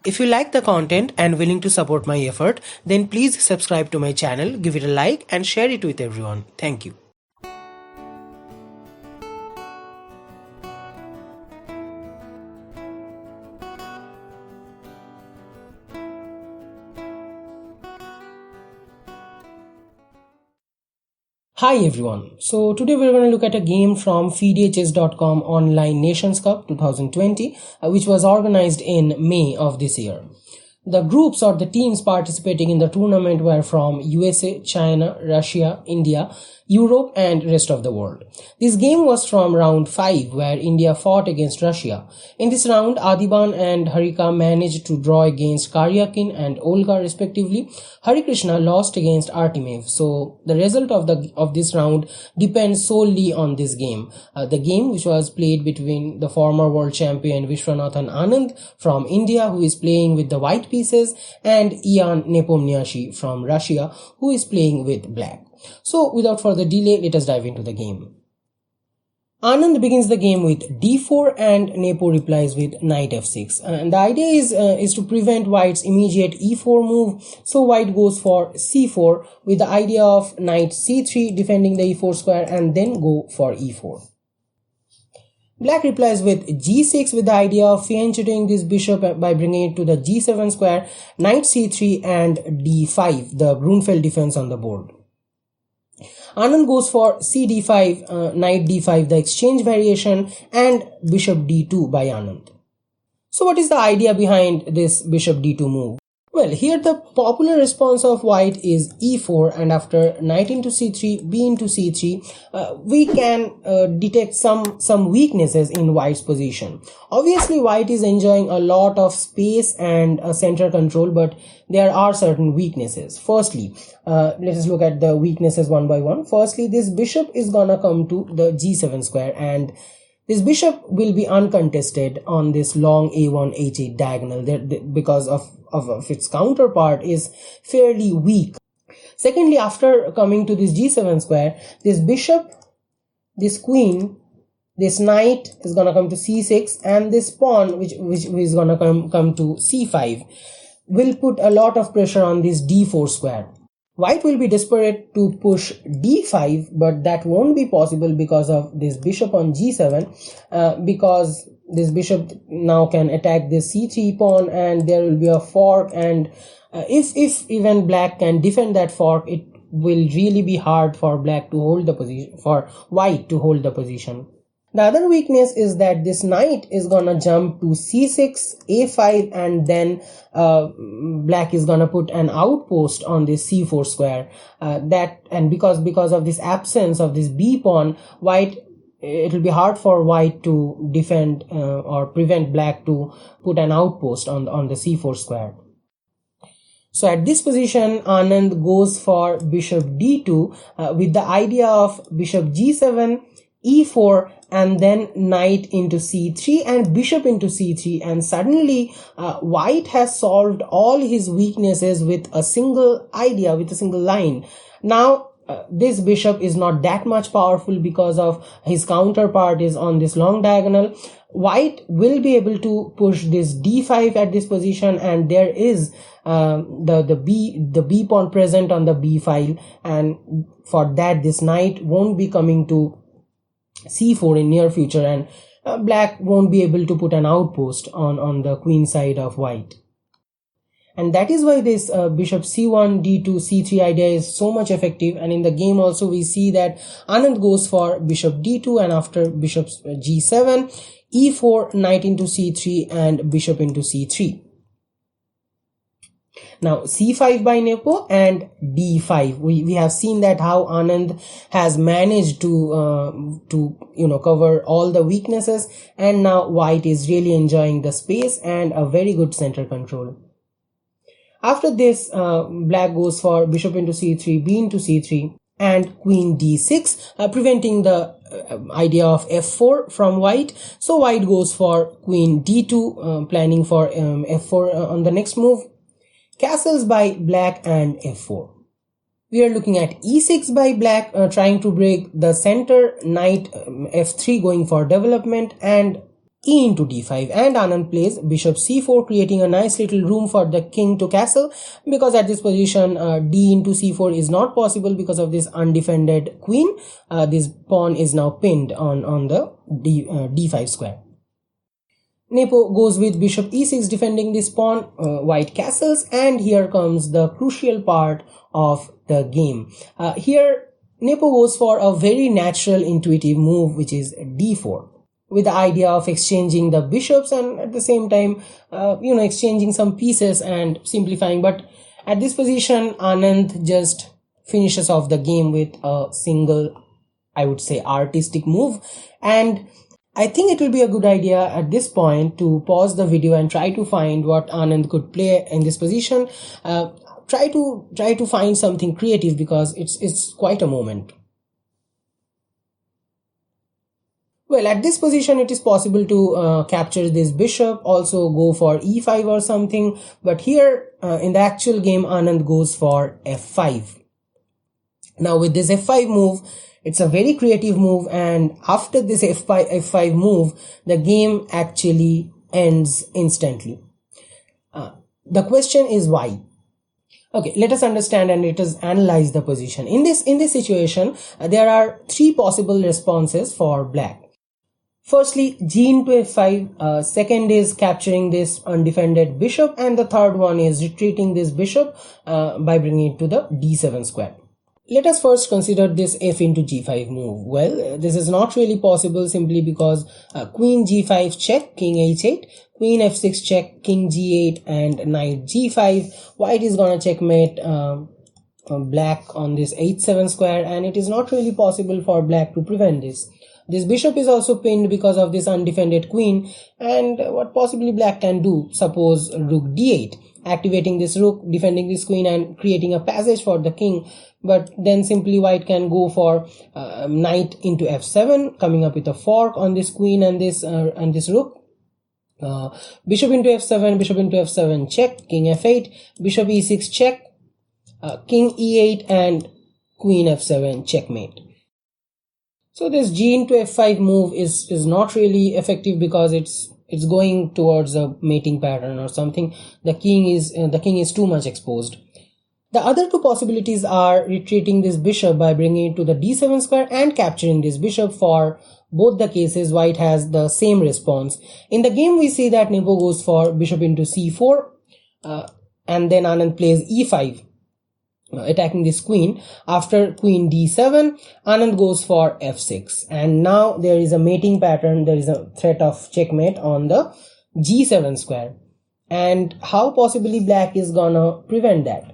If you like the content and willing to support my effort, then please subscribe to my channel, give it a like and share it with everyone. Thank you. Hi everyone. So today we're going to look at a game from FIDE Online Nations Cup 2020, which was organized in May of this year. The groups or the teams participating in the tournament were from USA, China, Russia, India, Europe and rest of the world. This game was from round 5 where India fought against Russia. In this round, Adiban and Harika managed to draw against Karyakin and Olga respectively. Harikrishna lost against Artemev. So the result of this round depends solely on this game. The game which was played between the former world champion Viswanathan Anand from India, who is playing with the white pieces, and Ian Nepomniachtchi from Russia, who is playing with black. So without further delay, let us dive into the game. Anand begins the game with d4 and Nepo replies with knight f6. And the idea is to prevent white's immediate e4 move. So white goes for c4 with the idea of knight c3 defending the e4 square and then go for e4. Black replies with g6 with the idea of fianchetting this bishop by bringing it to the g7 square, knight c3 and d5, the grunfeld defense on the board. Anand goes for cd5, knight d5, the exchange variation, and bishop d2 by Anand. So what is the idea behind this bishop d2 move? Well, here the popular response of white is e4, and after knight into c3, b into c3, we can detect some weaknesses in white's position. Obviously, white is enjoying a lot of space and center control, but there are certain weaknesses. Firstly, let us look at the weaknesses one by one. Firstly, this bishop is gonna come to the g7 square, and this bishop will be uncontested on this long a1 h8 diagonal because of its counterpart is fairly weak. Secondly, after coming to this g7 square, this bishop, this queen, this knight is gonna come to c6, and this pawn which is gonna come to c5 will put a lot of pressure on this d4 square. White will be desperate to push d5, but that won't be possible because of this bishop on g7, because this bishop now can attack this c3 pawn and there will be a fork, and if even black can defend that fork, it will really be hard for black to hold the position, for white to hold the position. The other weakness is that this knight is gonna jump to c6, a5, and then black is gonna put an outpost on this c4 square. Because of this absence of this b pawn, it will be hard for white to defend or prevent black to put an outpost on the c4 square. So at this position, Anand goes for bishop d2 with the idea of bishop g7, e4, and then knight into c3 and bishop into c3, and suddenly white has solved all his weaknesses with a single idea, with a single line. Now this bishop is not that much powerful because of his counterpart is on this long diagonal. White will be able to push this d5 at this position, and there is the b pawn present on the b file, and for that this knight won't be coming to c4 in near future, and black won't be able to put an outpost on the queen side of white. And that is why this bishop c1, d2, c3 idea is so much effective. And in the game also we see that Anand goes for bishop d2, and after bishop g7, e4, knight into c3 and bishop into c3. Now c5 by Nepo and d5. We have seen that how Anand has managed to cover all the weaknesses, and now white is really enjoying the space and a very good center control. After this, black goes for bishop into c3, b into c3, and queen d6, preventing the idea of f4 from white. So white goes for queen d2, planning for f4 on the next move. Castles by black and f4. We are looking at e6 by black, trying to break the center, knight f3 going for development, and e into d5, and Anand plays bishop c4, creating a nice little room for the king to castle, because at this position d into c4 is not possible because of this undefended queen. This pawn is now pinned on the d5 square. Nepo goes with bishop e6, defending this pawn. White castles, and here comes the crucial part of the game. Here Nepo goes for a very natural intuitive move, which is d4, with the idea of exchanging the bishops and at the same time exchanging some pieces and simplifying. But at this position Anand just finishes off the game with a single, I would say, artistic move. And I think it will be a good idea at this point to pause the video and try to find what Anand could play in this position. Try to find something creative, because it's quite a moment. Well, at this position it is possible to capture this bishop, also go for e5 or something, but here in the actual game Anand goes for f5. Now with this f5 move, it's a very creative move, and after this f5 move, the game actually ends instantly. The question is why? Okay, let us understand and let us analyze the position. In this situation, there are three possible responses for black. Firstly, g into f5, second is capturing this undefended bishop, and the third one is retreating this bishop by bringing it to the d7 square. Let us first consider this f into g5 move. Well, this is not really possible simply because queen g5 check, king h8, queen f6 check, king g8, and knight g5. White is gonna checkmate black on this h7 square, and it is not really possible for black to prevent this. This bishop is also pinned because of this undefended queen, and what possibly black can do? Suppose rook d8, activating this rook, defending this queen and creating a passage for the king. But then simply white can go for knight into f7, coming up with a fork on this queen and this rook. Bishop into f7 check, king f8, bishop e6 check, king e8, and queen f7 checkmate. So this g into f5 move is not really effective because it's going towards a mating pattern or something. The king is too much exposed. The other two possibilities are retreating this bishop by bringing it to the d7 square and capturing this bishop. For both the cases, white has the same response. In the game, we see that Nepo goes for bishop into c4, and then Anand plays e5, attacking this queen. After queen d7, Anand goes for f6, and now there is a mating pattern. There is a threat of checkmate on the g7 square. And how possibly black is gonna prevent that?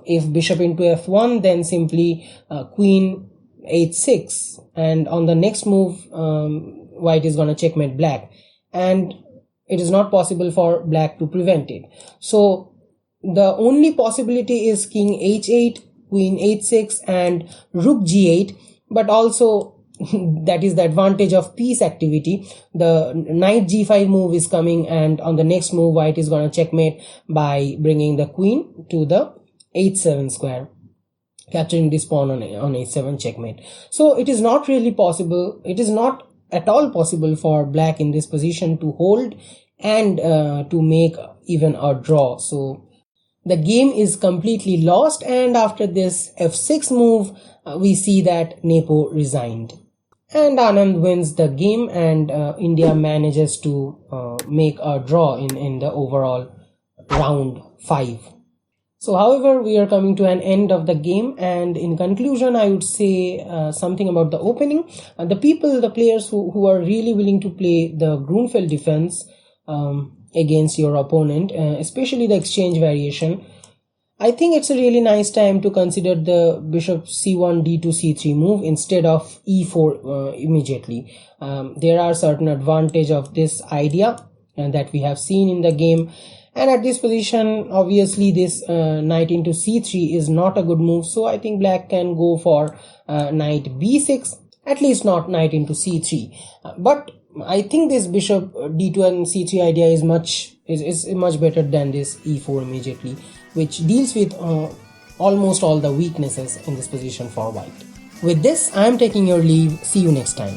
If bishop into f1, then simply queen h6, and on the next move white is gonna checkmate black, and it is not possible for black to prevent it. So the only possibility is king h8, queen h6, and rook g8, but also that is the advantage of piece activity. The knight g5 move is coming, and on the next move white is gonna checkmate by bringing the queen to the h7 square, capturing this pawn on h7 checkmate. So it is not really possible, it is not at all possible for black in this position to hold and to make even a draw. So the game is completely lost, and after this f6 move we see that Nepo resigned, and Anand wins the game, and India manages to make a draw in the overall round 5. So however, we are coming to an end of the game, and in conclusion I would say something about the opening. The players who are really willing to play the grunfeld defense against your opponent, especially the exchange variation, I think it's a really nice time to consider the bishop c1 d2 c3 move instead of e4 immediately. There are certain advantage of this idea that we have seen in the game. And at this position, obviously this knight into c3 is not a good move, so I think black can go for knight b6, at least not knight into c3. But I think this bishop d2 and c3 idea is much better than this e4 immediately, which deals with almost all the weaknesses in this position for white. With this, I am taking your leave. See you next time.